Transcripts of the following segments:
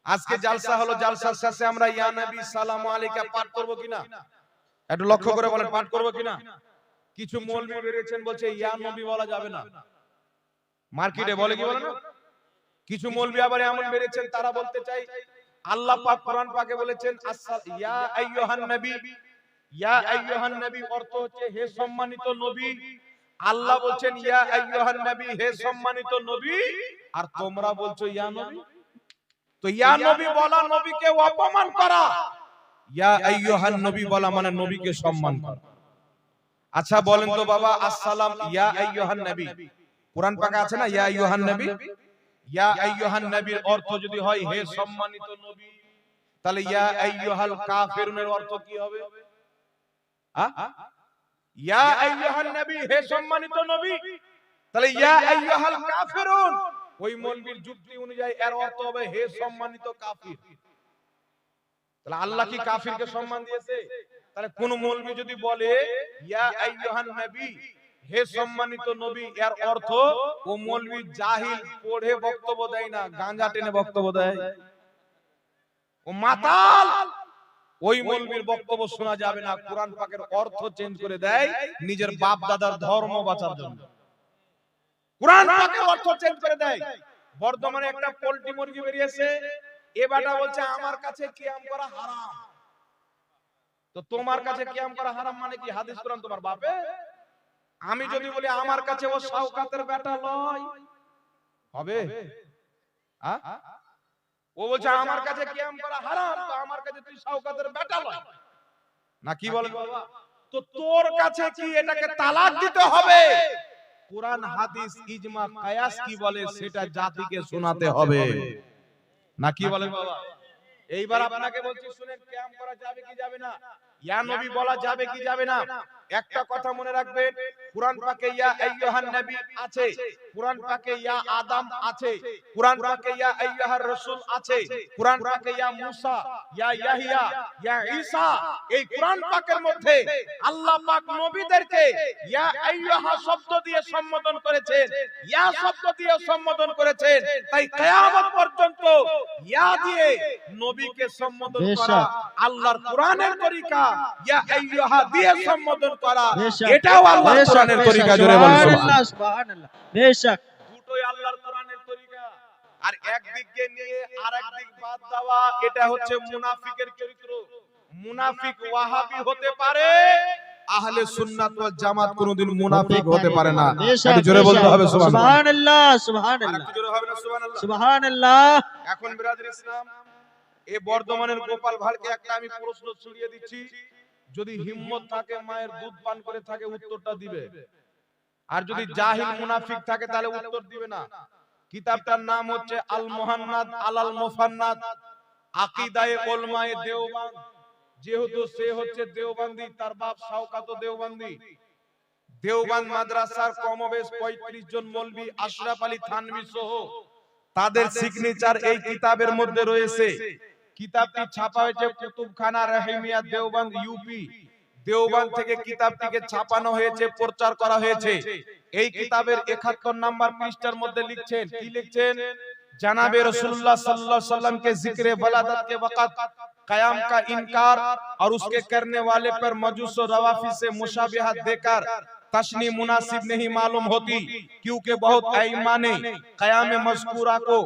আজকে জালসা হলো, জালসার শেষে আমরা ইয়া নবী সালামু আলাইকা পাঠ করব কিনা একটু লক্ষ্য করে বলেন, পাঠ করব কিনা? কিছু মৌলবি বেরিয়েছেন বলছে ইয়া নবী বলা যাবে না, মার্কেটে বলে কি বলে না। কিছু মৌলবি আবার এমন বেরিয়েছেন তারা বলতে চাই আল্লাহ পাক কোরআন পাকে বলেছেন ইয়া আইয়ুহান নবী, ইয়া আইয়ুহান নবী অর্থ হচ্ছে হে সম্মানিত নবী। আল্লাহ বলছেন ইয়া আইয়ুহান নবী, হে সম্মানিত নবী, আর তোমরা বলছো ইয়া নবী। তো ইয়া নবী বলা নবীকে অপমান করা, ইয়া আইয়ুহান নবী বলা মানে নবীকে সম্মান করা। আচ্ছা বলেন তো বাবা, আসসালাম ইয়া আইয়ুহান নবী, কোরআন পাকে আছে না ইয়া আইয়ুহান নবী? ইয়া আইয়ুহান নবীর অর্থ যদি হয় হে সম্মানিত নবী, তাহলে ইয়া আইয়ুহাল কাফিরুনের অর্থ কি হবে? ইয়া আইয়ুহান নবী, হে সম্মানিত নবী, তাহলে ইয়া আইয়ুহাল কাফিরুন ওই মৌলবীর যুক্তি অনুযায়ী এর অর্থ হবে হে সম্মানিত কাফির। তাহলে আল্লাহ কি কাফিরকে সম্মান দিয়েছে? তাহলে কোন মৌলবী যদি বলে ইয়া আইয়ুহান নবী, হে সম্মানিত নবী, এর অর্থ ও মৌলবী জাহিল, পড়ে বক্তব্য দেয় না, গাঁজা টেনে বক্তব্য দেয়, ও মাতাল, ওই মৌলবীর বক্তব্য শোনা যাবে না। কোরআন পাকের অর্থ চেঞ্জ করে দেয় নিজের বাপ দাদার ধর্ম বাঁচার জন্য, কোরআন পাকের অর্থ চেঞ্জ করে দেয়। বর্তমানে একটা পোল্ট্রি মুরগি বেরিয়েছে, এ বাটা বলছে আমার কাছে কিয়াম করা হারাম। তো তোমার কাছে কিয়াম করা হারাম মানে কি? হাদিস কোরআন তোমার বাপে? আমি যদি বলি আমার কাছে ও শাওকাতের বেটা লয়, হবে? ও বলছে আমার কাছে কিয়াম করা হারাম, তো আমার কাছে তুই শাওকাতের বেটা লয় না, কি বলেন বাবা? তো তোর কাছে কি এটাকে তালাক দিতে হবে? কুরআন হাদিস ইজমা কিয়াস কি বলে সেটা জাতিকে শোনাতে হবে না, কি বলেন বাবা? এইবার আপনাকে বলছি শুনেন, কিয়াম করা যাবে কি যাবে না, ইয়া নবী বলা যাবে কি যাবে না? একটা কথা মনে রাখবেন, কুরআন পাকে ইয়া আইয়ুহান নবী আছে, কুরআন পাকে ইয়া আদম আছে, কুরআন পাকে ইয়া আইয়ুহার রাসূল আছে, কুরআন পাকে ইয়া মুসা, ইয়া ইয়াহইয়া, ইয়া ঈসা। এই কুরআন পাকের মধ্যে আল্লাহ পাক নবীদেরকে ইয়া আইয়ুহা শব্দ দিয়ে সম্বোধন করেছেন, ইয়া শব্দ দিয়ে সম্বোধন করেছেন। তাই কিয়ামত পর্যন্ত ইয়া দিয়ে নবীকে সম্বোধন করা, আল্লাহর কোরআনের তরিকা, ইয়া আইয়ুহা দিয়ে সম্বোধন করা, এটাও আল্লাহর কোরআনের তরিকা। জোরে বলুন সুবহানাল্লাহ, সুবহানাল্লাহ। বেশক দুটোই আল্লাহর কোরআনের তরিকা। আর একদিকে নিয়ে আরেক দিক বাদ দেওয়া, এটা হচ্ছে মুনাফিকের চরিত্র। মুনাফিক ওয়াহাবি হতে পারে, আহলে সুন্নাত ওয়াল জামাত কোনদিন মুনাফিক হতে পারে না। একটু জোরে বলতে হবে সুবহানাল্লাহ, সুবহানাল্লাহ। একটু জোরে হবে না সুবহানাল্লাহ, সুবহানাল্লাহ। এখন বিরাদর ইসলাম, এই বর্ধমানের গোপাল ভাড়কে একটা আমি প্রশ্ন ছুড়িয়ে দিচ্ছি, যদি হিম্মত থাকে মায়ের দুধ পান করে থাকে উত্তরটা দিবে, আর যদি জাহিল মুনাফিক থাকে তাহলে উত্তর দিবে না। কিতাবটার নাম হচ্ছে আল মুহান্নাদ আলাল মুফান্নাদ, আকীদায়ে উলামায়ে দেওবন্দ। যেহেতু সে হচ্ছে দেওবন্দি, তার বাপ শাওকাত দেওবন্দি, দেওবন্দ মাদ্রাসার কমবেশ 35 জন মৌলভী, আশরাফ আলী থানভী সহ তাদের সিগনেচার এই কিতাবের মধ্যে রয়েছে। কিতাবটি ছাপা হয়েছে কুতুবখানা রহিমিয়া দেওবন্দ ইউপি, দেওবন্দ থেকে কিতাবটিকে ছাপানো হয়েছে, প্রচার করা হয়েছে। এই কিতাবের 71 নাম্বার পৃষ্ঠার মধ্যে লিখছেন, কি লিখছেন? जनाबे रसूलुल्लाह सल्लल्लाहु अलैहि वसल्लम के जिक्र वलादत के वक़्त क़याम का इनकार और उसके करने वाले पर मजूस और रवाफी से मुशाबिहत देकर तशनी मुनासिब नहीं मालूम होती, क्योंकि बहुत आइम्मा ने क़याम मज़कूरा को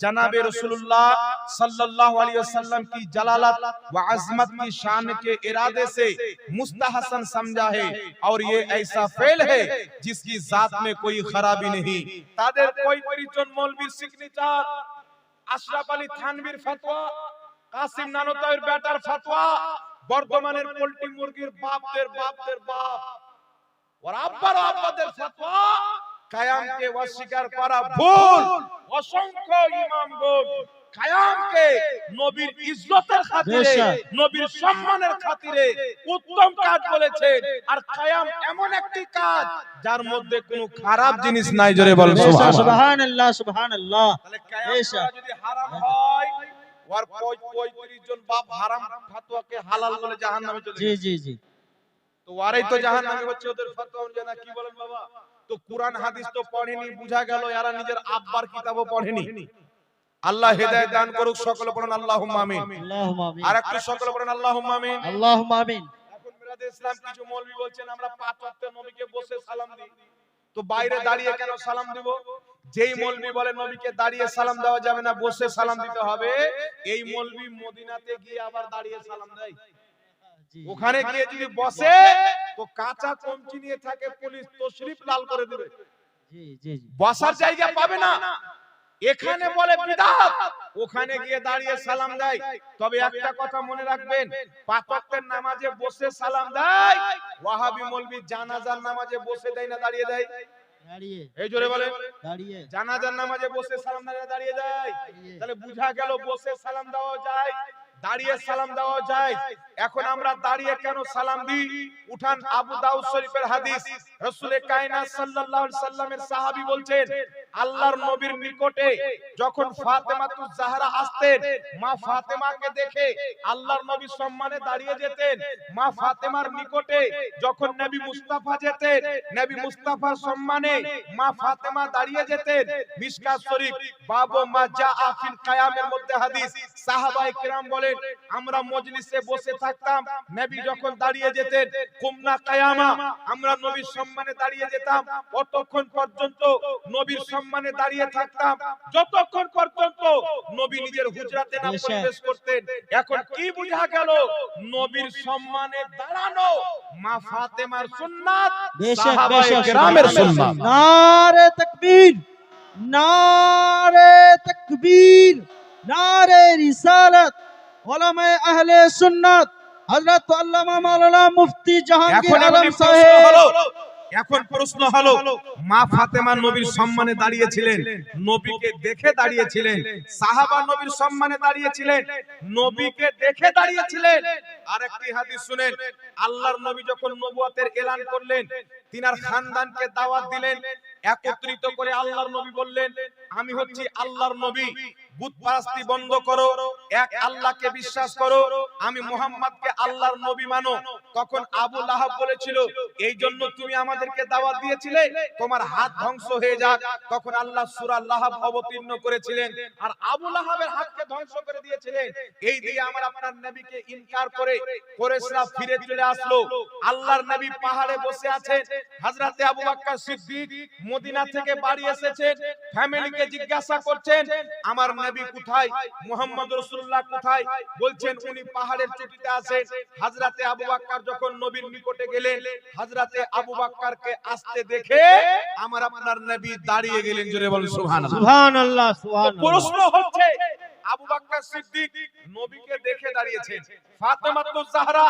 जनाबे रसूलुल्लाह सल्लल्लाहु अलैहि वसल्लम की जलालत व अज़मत की शान के इरादे से मुस्तहसन समझा है, और ये ऐसा फेल है जिसकी जात में कोई खराबी नहीं। तादेर कोई परिचन मौलवीर सिग्नेचर, আশরাফ আলী থানভীর ফতোয়া, কাসিম নানতাইর বেটার ফতোয়া, বর্ধমানের পোল্ট্রি মুরগির বাপদের বাপদের বাপ और আব্বার আব্বাদের ফতোয়া, কায়ামকে অস্বীকার করা ভুল। অসংখ্য ইমামগণ কায়ামকে নবীর ইজ্জতের খাতিরে, নবীর সম্মানের খাতিরে উত্তম কাজ বলেছেন। আর কায়াম এমন একটি কাজ যার মধ্যে কোনো খারাপ জিনিস নাই। জোরে বল সুবহানাল্লাহ, সুবহানাল্লাহ। তাহলে কায়াম যদি হারাম হয়, ওর 35 জন বাপ হারাম ফতোয়াকে হালাল বলে জাহান্নামে চলে গেছে। জি জি জি। তো ওরাই তো জাহান্নামী হচ্ছে, ওদের ফতোয়া অনুযায়ী না, কি বলেন বাবা? তো কুরআন হাদিস তো পড়েনি, বুঝা গেল এরা নিজের আব্বার কিতাবও পড়েনি। আল্লাহ হেদায়েত দান করুক, সকলে পড়ুন আল্লাহুম্মা আমিন। আল্লাহুম্মা আমিন। আর একটু সকলে পড়ুন আল্লাহুম্মা আমিন। আল্লাহুম্মা আমিন। এখন মিরাদে ইসলাম কিছু মৌলভী বলছেন আমরা পাঁচ ওয়াক্ত নবীকে বসে সালাম দিই, তো বাইরে দাঁড়িয়ে কেন সালাম দিব? যেই মৌলভী বলে নবীকে দাঁড়িয়ে সালাম দেওয়া যাবে না, বসে সালাম দিতে হবে, এই মৌলভী মদিনাতে গিয়ে আবার দাঁড়িয়ে সালাম দেয়। ওখানে গিয়ে যদি বসে তো কাঁচা কমচি নিয়ে থাকে, পুলিশ তশরিফ লাল করে দেবে, জি জি জি। বসার জায়গা পাবে না। এখানে বলে বিদআত, ওখানে গিয়ে দাঁড়িয়ে সালাম দেয়। তবে একটা কথা মনে রাখবেন, পাঁচ ওয়াক্তের নামাজে বসে সালাম দেয়, ওয়াহাবি মৌলভী জানাজার নামাজে বসে দেয় না দাঁড়িয়ে দেয়? দাঁড়িয়ে। এই জোরে বলেন। দাঁড়িয়ে। জানাজার নামাজে বসে সালাম দেয় না দাঁড়িয়ে দেয়? তাহলে বুঝা গেল বসে সালাম দেওয়া যায়, দাঁড়িয়ে সালাম দেওয়া যায়। এখন আমরা দাঁড়িয়ে কেন সালাম দিই? উঠান আবু দাউদ শরীফের হাদিস, রাসূল কায়নাত সাল্লাল্লাহু আলাইহি সাল্লামের সাহাবী বলছেন, আল্লাহর নবীর নিকটে যখন ফাতেমাতুজ জাহরা আসতেন, মা ফাতেমাকে দেখে আল্লাহর নবী সম্মানে দাঁড়িয়ে যেতেন। মা ফাতেমার নিকটে যখন নবী মুস্তাফা যেতেন, নবী মুস্তাফার সম্মানে মা ফাতেমা দাঁড়িয়ে যেতেন। মিশকাত শরীফ বাবু মা জাআ ফিল কিয়ামের মধ্যে হাদিস, সাহাবায়ে কিরাম বলেন আমরা মজলিসে বসে থাকতাম, নবী যখন দাঁড়িয়ে যেতেন, কুমনা কিয়ামা, আমরা নবীর সম্মানে দাঁড়িয়ে যেতাম, ততক্ষণ পর্যন্ত নবীর সম্মানে দাঁড়িয়ে থাকতাম যতক্ষণ পর্যন্ত নবী নিজের হুজরাতে না প্রবেশ করতেন। এখন কি বুঝা গেল? নবীর সম্মানে দাঁড়ানো মা ফাতেমার সুন্নাত, সাহাবায়ে কিরামের সুন্নাত। নারে তাকবীর, নারে তাকবীর, নারে রিসালাত, উলামায়ে আহলে সুন্নাত হযরত আল্লামা মাওলানা মুফতি জাহাঙ্গীর আলম সাহেব। এখন প্রশ্ন হলো, মা ফাতেমা নবীর সম্মানে দাঁড়িয়েছিলেন, নবীকে দেখে দাঁড়িয়েছিলেন, সাহাবা নবীর সম্মানে দাঁড়িয়েছিলেন, নবীকে দেখে দাঁড়িয়েছিলেন। আরেকটি হাদিস শুনেন, আল্লাহর নবী যখন নবুয়তের এলান করলেন, তিনার খানদানকে দাওয়াত দিলেন, একত্রিত করে আল্লাহর নবী বললেন আমি হচ্ছি আল্লাহর নবী, বুতপারস্তি বন্ধ করো, এক আল্লাহকে বিশ্বাস করো, আমি মুহাম্মদকে আল্লাহর নবী মানো। তখন আবু লাহাব বলেছিল এই জন্য তুমি আমাদেরকে দাওয়াত দিয়েছিলে, তোমার হাত ধ্বংস হয়ে যাক। তখন আল্লাহ সূরা লাহাব অবতীর্ণ করেছিলেন আর আবু লাহাবের হাতকে ধ্বংস করে দিয়েছিলেন। এই দিয়ে আমার আপনার নবীকে ইনকার করে কুরাইশরা ফিরে চলে আসলো। আল্লাহর নবী পাহাড়ে বসে আছেন, হযরতে আবু বকর সিদ্দিক মদিনা থেকে বাড়ি এসেছেন, ফ্যামিলিকে জিজ্ঞাসা করছেন আমার নবী কোথায়, মুহাম্মদ রাসূলুল্লাহ কোথায়? বলছেন উনি পাহাড়ের চূড়াতে আছেন। হযরতে আবু বকর যখন নবীর নিকটে গেলেন, হযরতে আবু বকরকে আসতে দেখে আমার আপনার নবী দাঁড়িয়ে গেলেন। জোরে বলেন সুবহানাল্লাহ। সুবহানাল্লাহ, সুবহানাল্লাহ। প্রশ্ন হচ্ছে আবু বকর সিদ্দিক নবীকে দেখে দাঁড়িয়েছেন, ফাতেমাতুজ জাহরা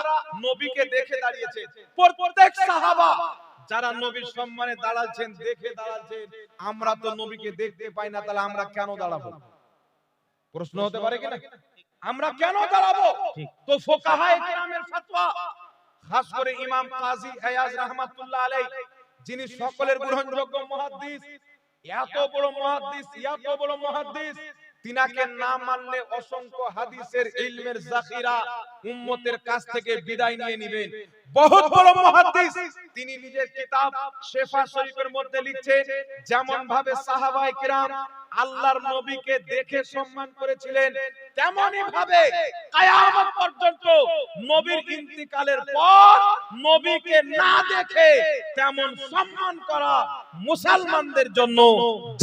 নবীকে দেখে দাঁড়িয়েছেন, প্রত্যেক সাহাবা যারা নবীর সম্মানে দাঁড়াচ্ছেন দেখে দাঁড়াচ্ছেন, আমরা তো নবীকে দেখতে পাই না, তাহলে আমরা কেন দাঁড়াবো? প্রশ্ন হতে পারে কিনা, আমরা কেন দাঁড়াবো? তো ফুকাহায়ে কিরামের ফতোয়া, খাস করে ইমাম কাজী আয়াজ রাহমাতুল্লাহ আলাইহি, যিনি সকলের গ্রহণযোগ্য মুহাদ্দিস, এত বড় মুহাদ্দিস, এত বড় মুহাদ্দিস, তিনাকে না মানলে অসংখ্য হাদিসের ইলমের যাখিরা উম্মতের কাছ থেকে বিদায় নিয়ে নেবেন। বহুত বড় মুহাদ্দিস, তিনি নিজের কিতাব শিফা শরীফের মধ্যে লিখছেন যেমন ভাবে সাহাবায়ে কিরাম আল্লাহর নবীকে দেখে সম্মান করেছিলেন, তেমনি ভাবে কিয়ামত পর্যন্ত নবীর ইন্তিকালের পর নবীকে না দেখে তেমন সম্মান করা মুসলমানদের জন্য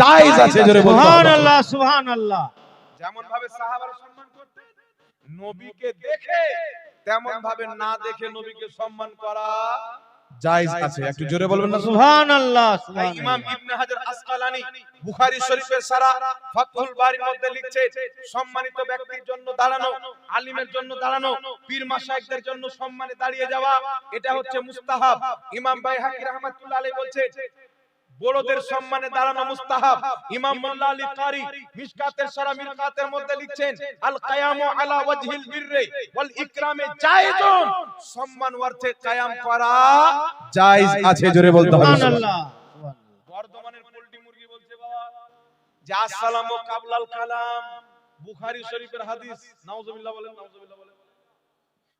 জায়েজ আছে। জোরে বলুন সুবহানাল্লাহ, সুবহানাল্লাহ। যেমন ভাবে সাহাবারা সম্মান করতেন নবীকে দেখে, তেমন ভাবে না দেখে নবীকে সম্মান করা জায়েজ আছে। একটু জোরে বলবেন না সুবহানাল্লাহ, ইমাম সুবহানাল্লাহ। ইবনে হাজার আসকালানী বুখারী শরীফের সারাহ ফাতহুল বারীর মধ্যে লিখছেন সম্মানিত ব্যক্তির জন্য দাঁড়ানো, আলিমের জন্য দাঁড়ানো, পীর মাশায়েখদের জন্য সম্মানে দাঁড়িয়ে যাওয়া, এটা হচ্ছে মুস্তাহাব। ইমাম বাইহাকী রাহমাতুল্লাহ আলাইহি বলছেন বড়দের সম্মানে দাঁড়ানো মুস্তাহাব। ইমাম মোল্লা আলী কারি মিশকাতের সারা মিরকাতের মধ্যে লিখছেন আল কিয়ামু আলা ওয়াজহিল বিররি ওয়াল ইকরামে জায়েজুন, সম্মান অর্থে কিয়াম করা জায়েজ আছে। জোরে বলতে হবে সুবহানাল্লাহ, সুবহানাল্লাহ। বর্ধমানের পোল্ট্রি মুরগি বলছে বাবা যে আসসালামু কাবলাল কালাম, বুখারী শরীফের হাদিস, নাউজুবিল্লাহ বলেন, নাউজুবিল্লাহ বলেন,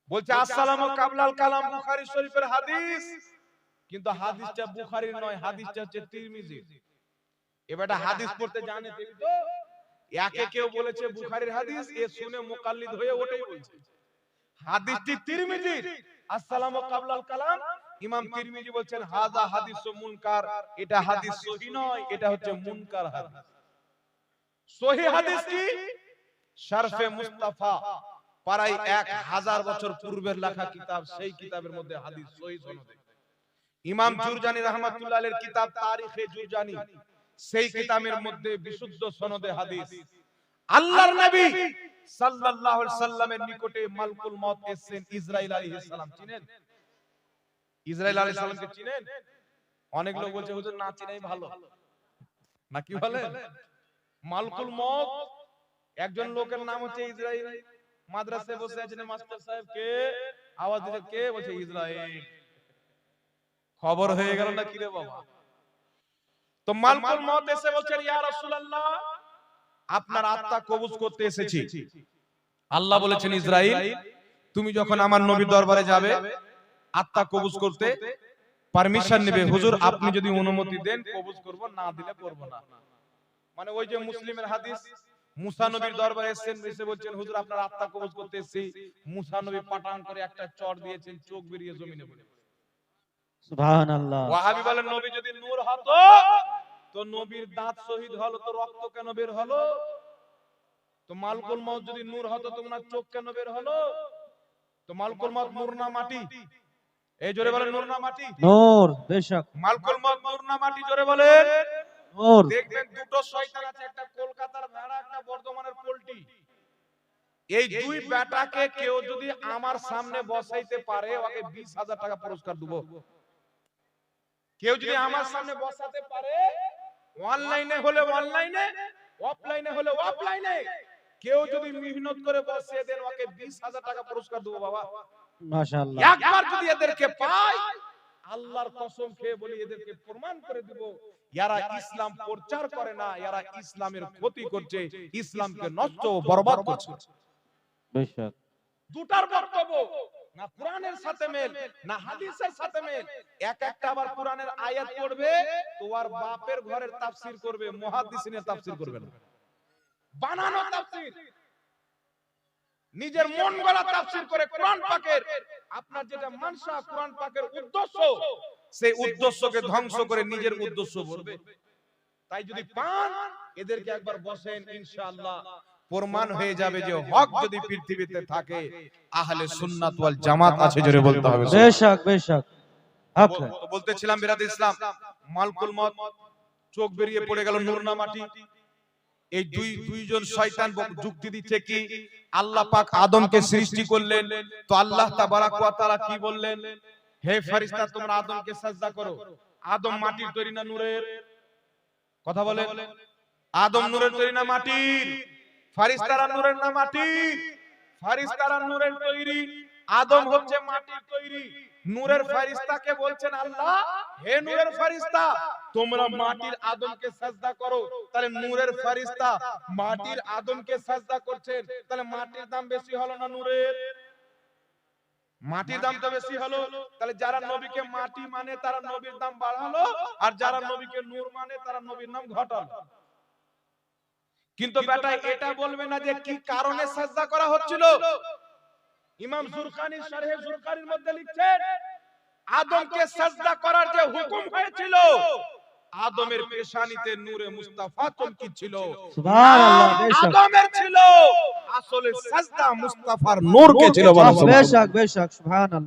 বলছে আসসালামু কাবলাল কালাম, বুখারী শরীফের হাদিস, কিন্তু হাদিসটা বুখারীর নয়, হাদিসটা হচ্ছে তিরমিজির। এবারে হাদিস পড়তে জানে তো, একে কেউ বলেছে বুখারীর হাদিস, এ শুনে মুকাল্লিদ হয়ে ওটাই বলছে। হাদিসটি তিরমিজির, আসসালামু কাবলাল কালাম, ইমাম তিরমিজি বলছেন হাযা হাদিসু মুনকার, এটা হাদিস সহিহ নয়, এটা হচ্ছে মুনকার হাদিস। সহিহ হাদিস কি? শারফে মুস্তাফা, প্রায় 1000 বছর পূর্বের লেখা কিতাব, সেই কিতাবের মধ্যে হাদিস সহিহ সনদে। ইমাম জুরজানি রাহমাতুল্লাহ আলাইহির কিতাব তারিখে জুরজানি, সেই কিতাবের মধ্যে বিশুদ্ধ সনদে হাদিস। আল্লাহর নবী সাল্লাল্লাহু আলাইহি সাল্লামের নিকটে মালকুল মউত এসেছেন ইসরাইল আলাইহিস সালাম, চিনেন? ইসরাইল আলাইহিস সালামকে চিনেন? অনেক লোক বলছে হুজুর না চিনাই ভালো, না কি বলে? মালকুল মউত একজন লোকের নাম হচ্ছে ইসরাইল। মাদ্রাসায় বসে আছেন মাস্টার সাহেব, কে? আওয়াজ দিতে, কে? বলছে ইসরাইল। খবর হয়ে গেল না কি রে বাবা? তো মালকুল মউত এসে বলছেন ইয়া রাসূলুল্লাহ, আপনার আত্মা কবজ করতে এসেছি। আল্লাহ বলেছেন ইসরাইল, তুমি যখন আমার নবীর দরবারে যাবে আত্মা কবজ করতে, পারমিশন নেবে, হুজুর আপনি যদি অনুমতি দেন কবজ করব, না দিলে করব না। মানে ওই যে মুসলিমের হাদিস, মুসা নবীর দরবারে এসেছেন, এসে বলছেন হুজুর আপনার আত্মা কবজ করতে এসেছি। মুসা নবী পাটান করে একটা চড় দিয়েছেন, চোখ বেরিয়ে জমিনে পড়ে। সুবহানাল্লাহ। ওয়াহাবি বলেন নবী যদি নূর হতো তো নবীর দাঁত শহীদ হলো, তো রক্ত কেন বের হলো? তো মালকুল মউত যদি নূর হতো তো ওনার চোখ কেন বের হলো? তো মালকুল মউত নূর না মাটি? এই জোরে বলেন নূর না মাটি? নূর, বেশক মালকুল মউত নূর না মাটি? জোরে বলেন নূর। দেখবেন দুটো শয়তান আছে, একটা কলকাতার ভেড়া, একটা বর্ধমানের পোল্ট্রি। এই দুই বেটাকে কেউ যদি আমার সামনে বসাইতে পারে ওকে 20,000 টাকা পুরস্কার দেব। কেউ যদি আমার সামনে বসাতে পারে, অনলাইনে হলে অনলাইনে, অফলাইনে হলে অফলাইনে, কেউ যদি মেহনত করে বসিয়ে দেন ওকে 20,000 টাকা পুরস্কার দেব বাবা। মাশাআল্লাহ। একবার যদি এদেরকে পাই, আল্লাহর কসম খেয়ে বলি এদেরকে প্রমাণ করে দেব এরা ইসলাম প্রচার করে না, এরা ইসলামের ক্ষতি করছে, ইসলামকে নষ্ট ও বরবাদ করছে। বেশক দুটার বক্তব্য না কোরআনের সাথে মেল, না হাদিসের সাথে মেল। এক একটা আবার কোরআনের আয়াত পড়বে তো আর বাপের ঘরের তাফসীর করবে, মুহাদ্দিসিনের তাফসীর করবে না, বানানো তাফসীর, নিজের মন গড়া তাফসীর করে কোরআন পাকের। আপনার যেটা মানসা কোরআন পাকের উদ্দেশ্য, সেই উদ্দেশ্যকে ধ্বংস করে নিজের উদ্দেশ্য বলবে। তাই যদি পান এদেরকে একবার বসেন, ইনশাআল্লাহ প্রমাণ হয়ে যাবে যে হক যদি পৃথিবীতে থাকে আহলে সুন্নাত ওয়াল জামাত আছে, জোরে বলতে হবে। বেশক বেশক হক। তো বলতেছিলাম বিরাদর ইসলাম, মালকুল মউত চোখ বেরিয়ে পড়ে গেল, নূর না মাটি? এই দুইজন শয়তান যুক্তি দিচ্ছে কি আল্লাহ পাক আদমকে সৃষ্টি করলেন, তো আল্লাহ তাবারাক ওয়া তাআলা কি বললেন? হে ফেরেশতা তোমরা আদমকে সাজদা করো। আদম মাটির তৈরি না নূরের? কথা বলেন। আদম নূরের তৈরি না মাটির? ফেরেশতারা নূরের না মাটির? ফেরেশতারা নূরের তৈরি, আদম হচ্ছে মাটির তৈরি। নূরের ফেরেশতাকে বলছেন আল্লাহ, হে নূরের ফেরেশতা তোমরা মাটির আদমকে সাজদা করো। তাহলে নূরের ফেরেশতা মাটির আদমকে সাজদা করছেন, তাহলে মাটির দাম বেশি হলো না নূরের? মাটির দাম তো বেশি হলো। তাহলে যারা নবীকে মাটি মানে তারা নবীর দাম বাড়ালো, আর যারা নবীকে নূর মানে তারা নবীর নাম ঘটালো। কিন্তু বেটা এটা বলবে না যে কি কারণে সাজদা করা হচ্ছিল। ইমাম জুরকানি শারহে জুরকানির মধ্যে লিখছেন আদমকে সাজদা করার যে হুকুম হয়েছিল, আদমের পেশানিতে নূরে মুস্তাফা চমকিছিল, সুবহানাল্লাহ। বেশক আদমের ছিল, আসলে সাজদা মুস্তাফার নূরকে ছিল। বেশক বেশক সুবহানাল্লাহ।